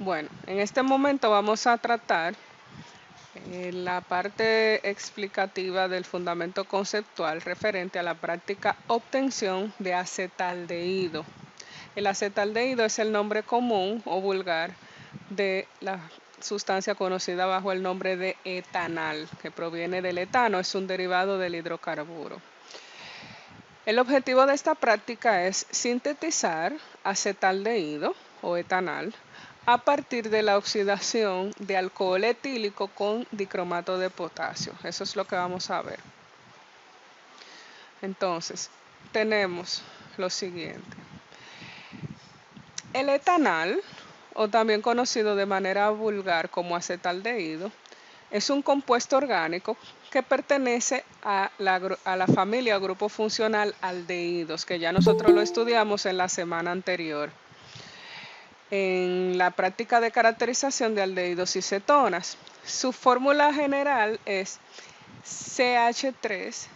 Bueno, en este momento vamos a tratar la parte explicativa del fundamento conceptual referente a la práctica obtención de acetaldehído. El acetaldehído es el nombre común o vulgar de la sustancia conocida bajo el nombre de etanal, que proviene del etano, es un derivado del hidrocarburo. El objetivo de esta práctica es sintetizar acetaldehído o etanal a partir de la oxidación de alcohol etílico con dicromato de potasio. Eso es lo que vamos a ver. Entonces, tenemos lo siguiente. El etanal, o también conocido de manera vulgar como acetaldehído, es un compuesto orgánico que pertenece a la familia o grupo funcional aldehídos, que ya nosotros lo estudiamos en la semana anterior, en la práctica de caracterización de aldehídos y cetonas. Su fórmula general es CH3CHO.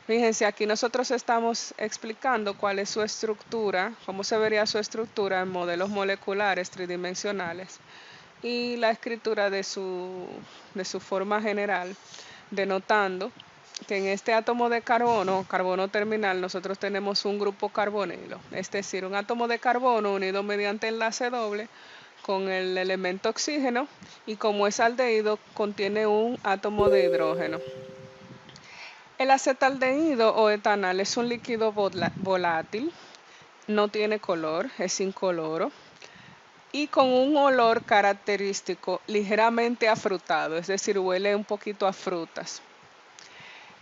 Fíjense, aquí nosotros estamos explicando cuál es su estructura, cómo se vería su estructura en modelos moleculares tridimensionales y la escritura de su forma general, denotando que en este átomo de carbono terminal, nosotros tenemos un grupo carbonilo, es decir, un átomo de carbono unido mediante enlace doble con el elemento oxígeno, y como es aldehído, contiene un átomo de hidrógeno. El acetaldehído o etanal es un líquido volátil, no tiene color, es incoloro y con un olor característico ligeramente afrutado, es decir, huele un poquito a frutas.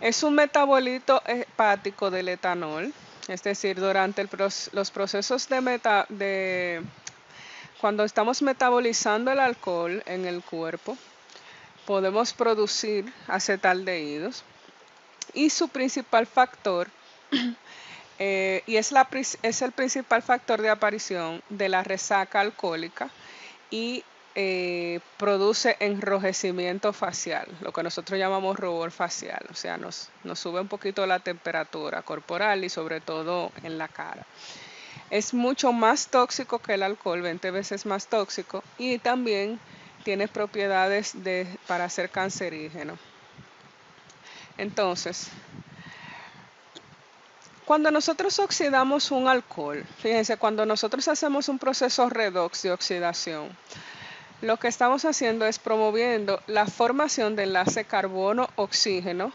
Es un metabolito hepático del etanol, es decir, durante los procesos cuando estamos metabolizando el alcohol en el cuerpo, podemos producir acetaldehídos y su principal factor es el principal factor de aparición de la resaca alcohólica y produce enrojecimiento facial, lo que nosotros llamamos rubor facial, o sea, nos sube un poquito la temperatura corporal y sobre todo en la cara. Es mucho más tóxico que el alcohol, 20 veces más tóxico, y también tiene propiedades para ser cancerígeno. Entonces, cuando nosotros oxidamos un alcohol, fíjense, cuando nosotros hacemos un proceso redox de oxidación, lo que estamos haciendo es promoviendo la formación de enlace carbono-oxígeno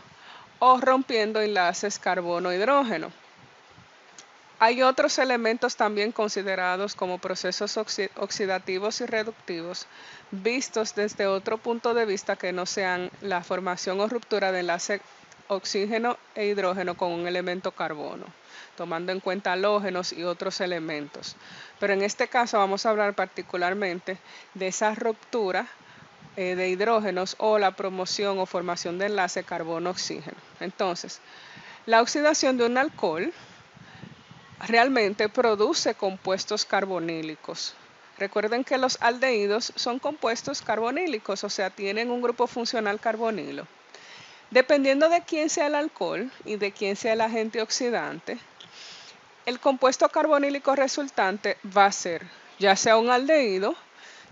o rompiendo enlaces carbono-hidrógeno. Hay otros elementos también considerados como procesos oxidativos y reductivos, vistos desde otro punto de vista que no sean la formación o ruptura de enlace oxígeno e hidrógeno con un elemento carbono, tomando en cuenta halógenos y otros elementos. Pero en este caso vamos a hablar particularmente de esa ruptura de hidrógenos o la promoción o formación de enlace carbono-oxígeno. Entonces, la oxidación de un alcohol realmente produce compuestos carbonílicos. Recuerden que los aldehídos son compuestos carbonílicos, o sea, tienen un grupo funcional carbonilo. Dependiendo de quién sea el alcohol y de quién sea el agente oxidante, el compuesto carbonílico resultante va a ser ya sea un aldehído,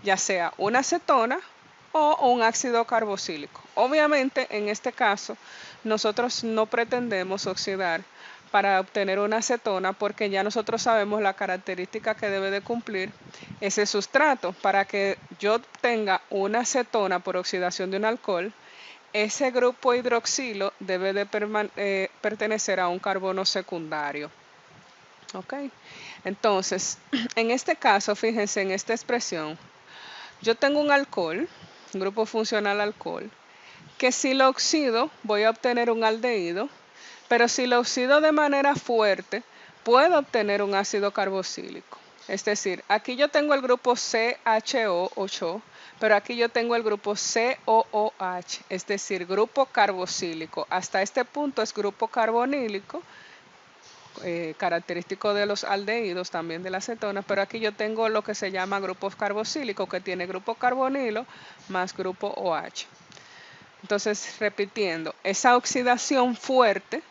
ya sea una acetona o un ácido carboxílico. Obviamente, en este caso, nosotros no pretendemos oxidar para obtener una acetona porque ya nosotros sabemos la característica que debe de cumplir ese sustrato. Para que yo obtenga una acetona por oxidación de un alcohol, ese grupo hidroxilo debe de pertenecer a un carbono secundario. ¿Ok? Entonces, en este caso, fíjense en esta expresión, yo tengo un alcohol, un grupo funcional alcohol, que si lo oxido voy a obtener un aldehído, pero si lo oxido de manera fuerte, puedo obtener un ácido carboxílico. Es decir, aquí yo tengo el grupo CHO, pero aquí yo tengo el grupo COOH, es decir, grupo carboxílico. Hasta este punto es grupo carbonílico, característico de los aldehídos, también de la acetona, pero aquí yo tengo lo que se llama grupo carboxílico, que tiene grupo carbonilo más grupo OH. Entonces, repitiendo, esa oxidación fuerte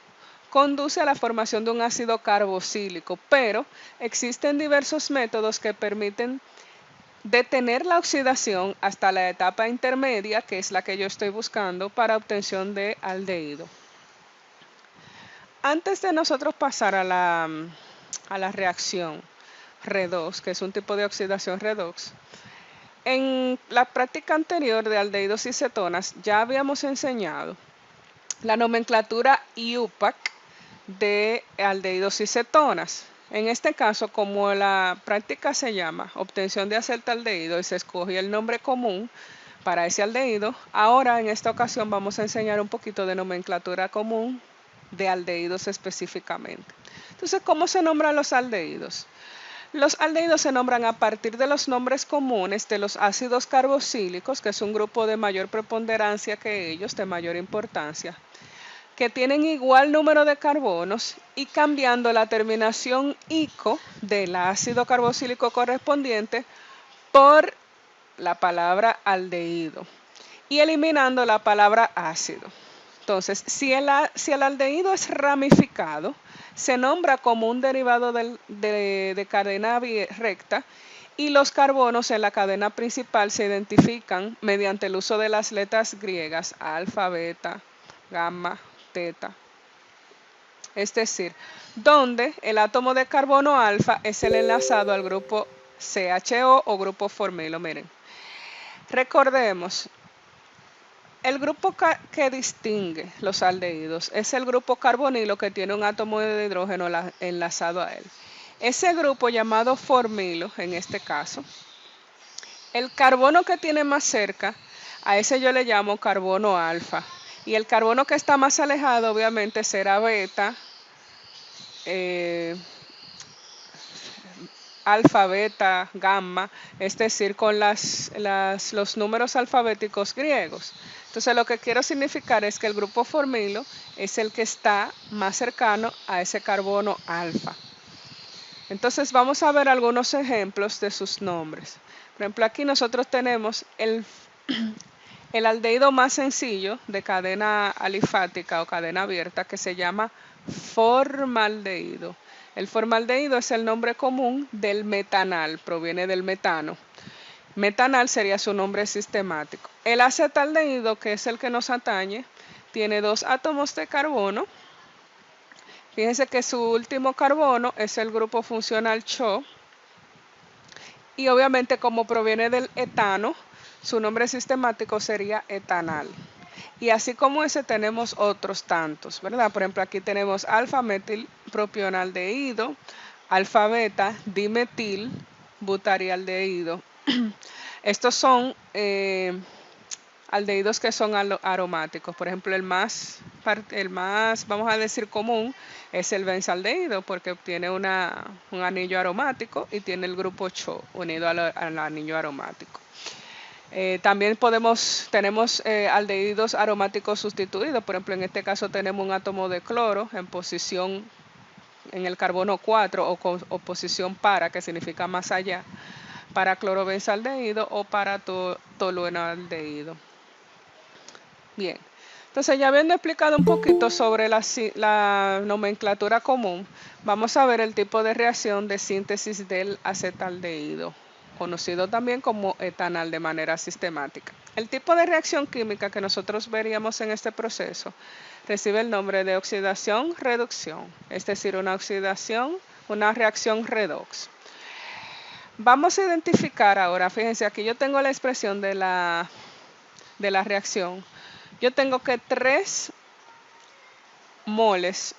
conduce a la formación de un ácido carboxílico, pero existen diversos métodos que permiten detener la oxidación hasta la etapa intermedia, que es la que yo estoy buscando para obtención de aldehído. Antes de nosotros pasar a la reacción redox, que es un tipo de oxidación redox, en la práctica anterior de aldehídos y cetonas ya habíamos enseñado la nomenclatura IUPAC de aldehídos y cetonas. En este caso, como la práctica se llama obtención de acetaldehído y se escogió el nombre común para ese aldehído, ahora en esta ocasión vamos a enseñar un poquito de nomenclatura común de aldehídos específicamente. Entonces, ¿cómo se nombran los aldehídos? Los aldehídos se nombran a partir de los nombres comunes de los ácidos carboxílicos, que es un grupo de mayor preponderancia que ellos, de mayor importancia, que tienen igual número de carbonos y cambiando la terminación ico del ácido carboxílico correspondiente por la palabra aldehído y eliminando la palabra ácido. Entonces, si el aldehído es ramificado, se nombra como un derivado de cadena recta y los carbonos en la cadena principal se identifican mediante el uso de las letras griegas alfa, beta, gamma, teta. Es decir, donde el átomo de carbono alfa es el enlazado al grupo CHO o grupo formilo. Miren, recordemos, el grupo que distingue los aldehídos es el grupo carbonilo que tiene un átomo de hidrógeno enlazado a él. Ese grupo llamado formilo, en este caso, el carbono que tiene más cerca, a ese yo le llamo carbono alfa. Y el carbono que está más alejado, obviamente, será beta, alfa, beta, gamma, es decir, con los números alfabéticos griegos. Entonces, lo que quiero significar es que el grupo formilo es el que está más cercano a ese carbono alfa. Entonces, vamos a ver algunos ejemplos de sus nombres. Por ejemplo, aquí nosotros tenemos el aldehído más sencillo de cadena alifática o cadena abierta que se llama formaldehído. El formaldehído es el nombre común del metanal, proviene del metano. Metanal sería su nombre sistemático. El acetaldehído, que es el que nos atañe, tiene 2 átomos de carbono. Fíjense que su último carbono es el grupo funcional CHO. Y obviamente como proviene del etano, su nombre sistemático sería etanal. Y así como ese tenemos otros tantos, ¿verdad? Por ejemplo, aquí tenemos alfa-metil propionaldehído, alfa-beta dimetil butarialdehído. Estos son aldehídos que son aromáticos. Por ejemplo, el más, vamos a decir, común es el benzaldehído porque tiene un anillo aromático y tiene el grupo CHO unido al anillo aromático. También tenemos aldehídos aromáticos sustituidos. Por ejemplo, en este caso tenemos un átomo de cloro en posición en el carbono 4 o posición para, que significa más allá, para clorobenzaldehído o para toluenaldehído. Bien, entonces ya habiendo explicado un poquito sobre la nomenclatura común, vamos a ver el tipo de reacción de síntesis del acetaldehído, conocido también como etanal de manera sistemática. El tipo de reacción química que nosotros veríamos en este proceso recibe el nombre de oxidación-reducción, es decir, una reacción redox. Vamos a identificar ahora, fíjense, aquí yo tengo la expresión de la reacción. Yo tengo que 3 moles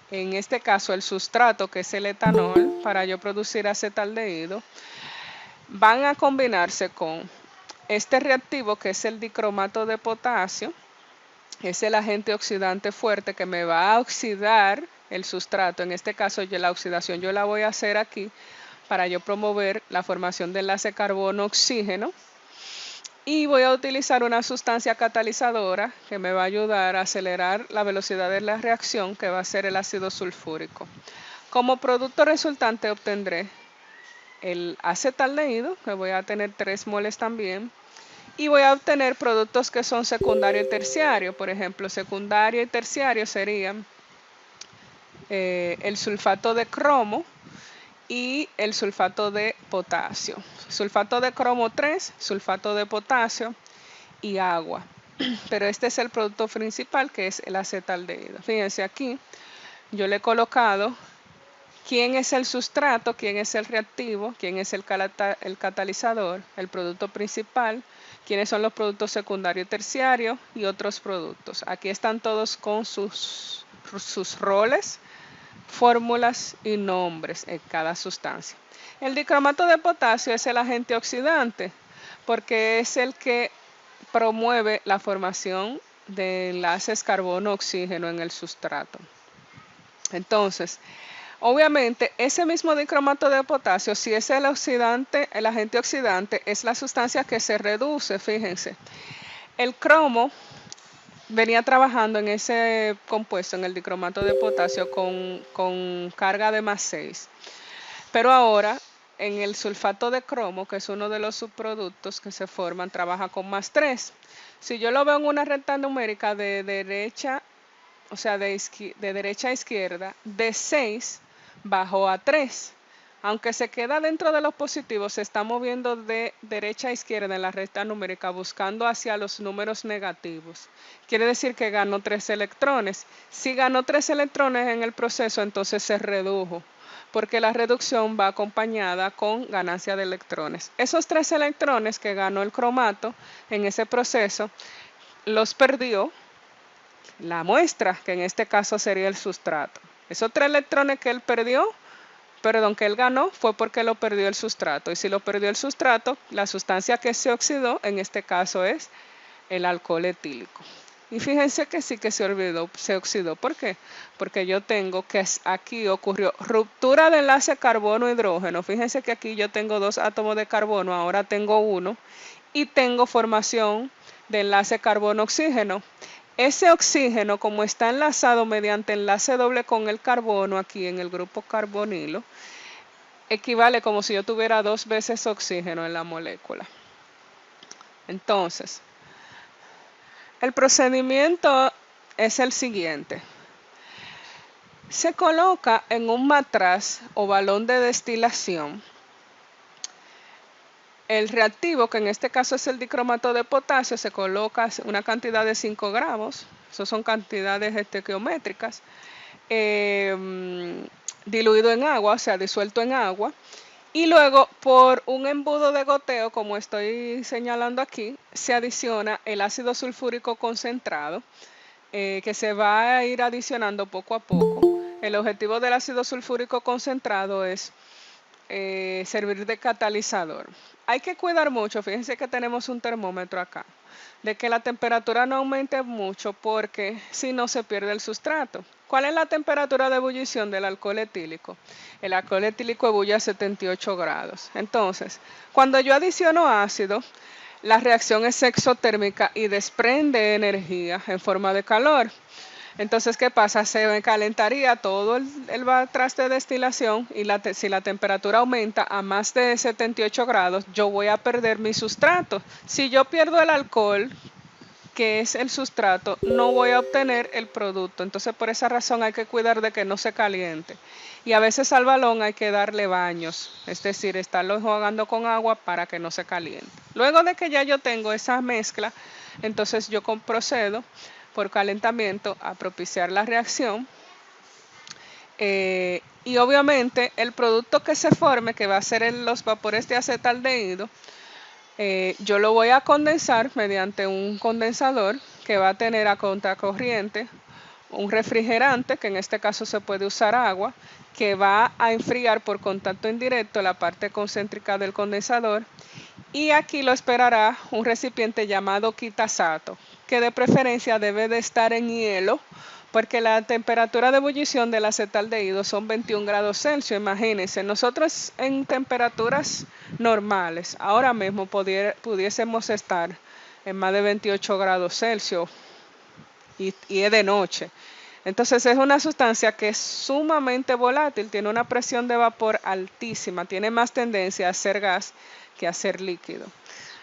en este caso, el sustrato, que es el etanol, para yo producir acetaldehído, van a combinarse con este reactivo, que es el dicromato de potasio, es el agente oxidante fuerte que me va a oxidar el sustrato. En este caso, la oxidación yo la voy a hacer aquí para yo promover la formación de enlace carbono-oxígeno. Y voy a utilizar una sustancia catalizadora que me va a ayudar a acelerar la velocidad de la reacción, que va a ser el ácido sulfúrico. Como producto resultante obtendré el acetaldehído, que voy a tener 3 moles también. Y voy a obtener productos que son secundario y terciario. Por ejemplo, secundario y terciario serían el sulfato de cromo y el sulfato de potasio. Sulfato de cromo 3, sulfato de potasio y agua. Pero este es el producto principal, que es el acetaldehído. Fíjense aquí, yo le he colocado quién es el sustrato, quién es el reactivo, quién es el catalizador, el producto principal, quiénes son los productos secundarios y terciarios y otros productos. Aquí están todos con sus roles, fórmulas y nombres en cada sustancia. El dicromato de potasio es el agente oxidante porque es el que promueve la formación de enlaces carbono-oxígeno en el sustrato. Entonces, obviamente, ese mismo dicromato de potasio, si es el oxidante, el agente oxidante, es la sustancia que se reduce, fíjense. El cromo venía trabajando en ese compuesto, en el dicromato de potasio, con carga de +6. Pero ahora, en el sulfato de cromo, que es uno de los subproductos que se forman, trabaja con +3. Si yo lo veo en una recta numérica de derecha, o sea, de derecha a izquierda, de 6 bajó a 3. Aunque se queda dentro de los positivos, se está moviendo de derecha a izquierda en la recta numérica, buscando hacia los números negativos. Quiere decir que ganó 3 electrones. Si ganó 3 electrones en el proceso, entonces se redujo, porque la reducción va acompañada con ganancia de electrones. Esos 3 electrones que ganó el cromato en ese proceso, los perdió la muestra, que en este caso sería el sustrato. Esos 3 electrones que él perdió, perdón, que él ganó, fue porque lo perdió el sustrato. Y si lo perdió el sustrato, la sustancia que se oxidó, en este caso es el alcohol etílico. Y fíjense que sí que se oxidó. ¿Por qué? Porque yo tengo que aquí ocurrió ruptura de enlace carbono-hidrógeno. Fíjense que aquí yo tengo 2 átomos de carbono, ahora tengo 1. Y tengo formación de enlace carbono-oxígeno. Ese oxígeno, como está enlazado mediante enlace doble con el carbono aquí en el grupo carbonilo, equivale como si yo tuviera 2 veces oxígeno en la molécula. Entonces, el procedimiento es el siguiente. Se coloca en un matraz o balón de destilación el reactivo, que en este caso es el dicromato de potasio, se coloca una cantidad de 5 gramos, eso son cantidades estequiométricas, diluido en agua, o sea, disuelto en agua, y luego por un embudo de goteo, como estoy señalando aquí, se adiciona el ácido sulfúrico concentrado, que se va a ir adicionando poco a poco. El objetivo del ácido sulfúrico concentrado es servir de catalizador. Hay que cuidar mucho, fíjense que tenemos un termómetro acá, de que la temperatura no aumente mucho porque si no se pierde el sustrato. ¿Cuál es la temperatura de ebullición del alcohol etílico? El alcohol etílico ebulle a 78 grados. Entonces, cuando yo adiciono ácido, la reacción es exotérmica y desprende energía en forma de calor. Entonces, ¿qué pasa? Se calentaría todo el batraz de destilación y si la temperatura aumenta a más de 78 grados, yo voy a perder mi sustrato. Si yo pierdo el alcohol, que es el sustrato, no voy a obtener el producto. Entonces, por esa razón hay que cuidar de que no se caliente. Y a veces al balón hay que darle baños, es decir, estarlo enjuagando con agua para que no se caliente. Luego de que ya yo tengo esa mezcla, entonces yo procedo por calentamiento a propiciar la reacción y obviamente el producto que se forme, que va a ser los vapores de acetaldehído, yo lo voy a condensar mediante un condensador que va a tener a contracorriente un refrigerante, que en este caso se puede usar agua, que va a enfriar por contacto indirecto la parte concéntrica del condensador, y aquí lo esperará un recipiente llamado quitasato, que de preferencia debe de estar en hielo, porque la temperatura de ebullición del acetaldehído son 21 grados Celsius. Imagínense, nosotros en temperaturas normales, ahora mismo pudiésemos estar en más de 28 grados Celsius y es de noche. Entonces es una sustancia que es sumamente volátil, tiene una presión de vapor altísima, tiene más tendencia a ser gas que a ser líquido.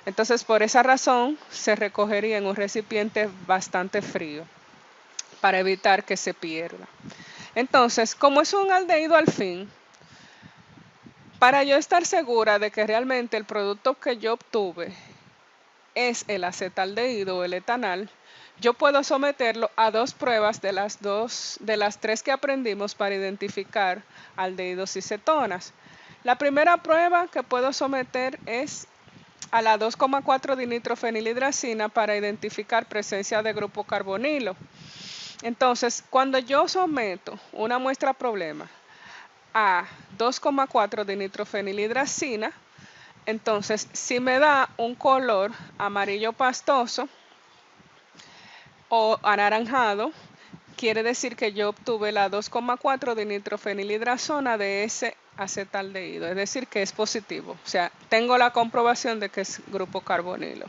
Entonces por esa razón se recogería en un recipiente bastante frío para evitar que se pierda. Entonces, como es un aldehído alfil, para yo estar segura de que realmente el producto que yo obtuve es el acetaldehído o el etanal, yo puedo someterlo a dos pruebas de las tres que aprendimos para identificar aldehídos y cetonas. La primera prueba que puedo someter es a la 2,4 dinitrofenilhidracina para identificar presencia de grupo carbonilo. Entonces, cuando yo someto una muestra problema a 2,4 dinitrofenilhidracina, entonces si me da un color amarillo pastoso o anaranjado, quiere decir que yo obtuve la 2,4 dinitrofenilhidrazona de ese acetaldehído, es decir, que es positivo. O sea, tengo la comprobación de que es grupo carbonilo.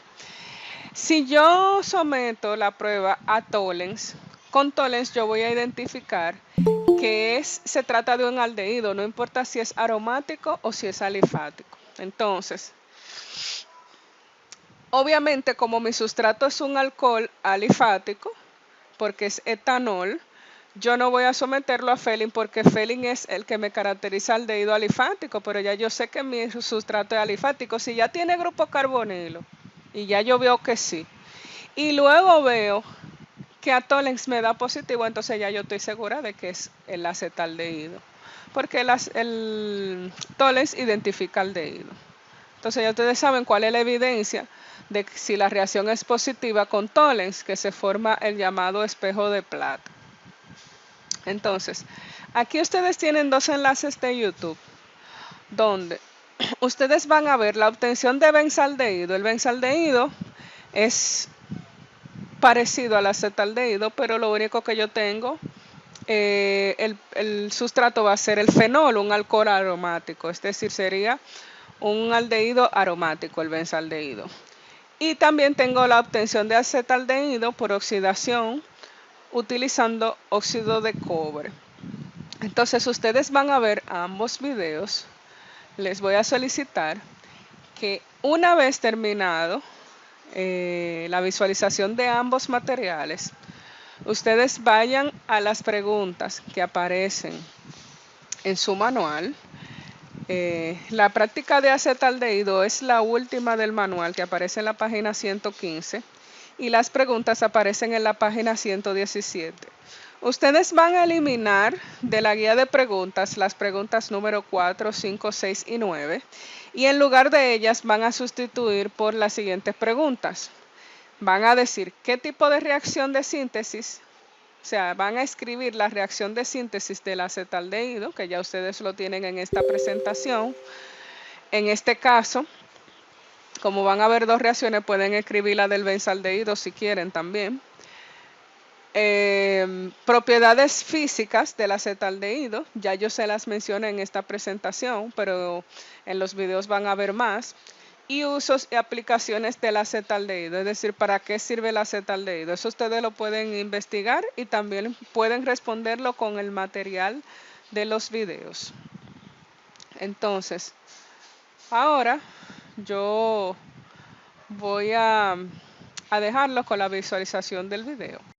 Si yo someto la prueba a Tollens, con Tollens yo voy a identificar que se trata de un aldehído, no importa si es aromático o si es alifático. Entonces, obviamente como mi sustrato es un alcohol alifático, porque es etanol, yo no voy a someterlo a Felin porque Felin es el que me caracteriza aldehído alifático, pero ya yo sé que mi sustrato es alifático. Si ya tiene grupo carbonilo, y ya yo veo que sí, y luego veo que a Tollens me da positivo, entonces ya yo estoy segura de que es el acetaldehído, porque el Tollens identifica aldehído. Entonces ya ustedes saben cuál es la evidencia de que si la reacción es positiva con Tollens, que se forma el llamado espejo de plata. Entonces, aquí ustedes tienen dos enlaces de YouTube donde ustedes van a ver la obtención de benzaldehído. El benzaldehído es parecido al acetaldehído, pero lo único que yo tengo, el sustrato va a ser el fenol, un alcohol aromático, es decir, sería un aldehído aromático, el benzaldehído. Y también tengo la obtención de acetaldehído por oxidación utilizando óxido de cobre. Entonces ustedes van a ver ambos videos. Les voy a solicitar que una vez terminado la visualización de ambos materiales, ustedes vayan a las preguntas que aparecen en su manual. La práctica de acetaldehído es la última del manual que aparece en la página 115 y las preguntas aparecen en la página 117. Ustedes van a eliminar de la guía de preguntas las preguntas número 4, 5, 6 y 9 y en lugar de ellas van a sustituir por las siguientes preguntas. Van a decir qué tipo de reacción de síntesis, o sea, van a escribir la reacción de síntesis del acetaldehído, que ya ustedes lo tienen en esta presentación. En este caso, como van a haber dos reacciones, pueden escribir la del benzaldehído si quieren también. Propiedades físicas del acetaldehído, ya yo se las mencioné en esta presentación, pero en los videos van a ver más. Y usos y aplicaciones del acetaldehído, es decir, para qué sirve el acetaldehído. Eso ustedes lo pueden investigar y también pueden responderlo con el material de los videos. Entonces, ahora yo voy a dejarlo con la visualización del video.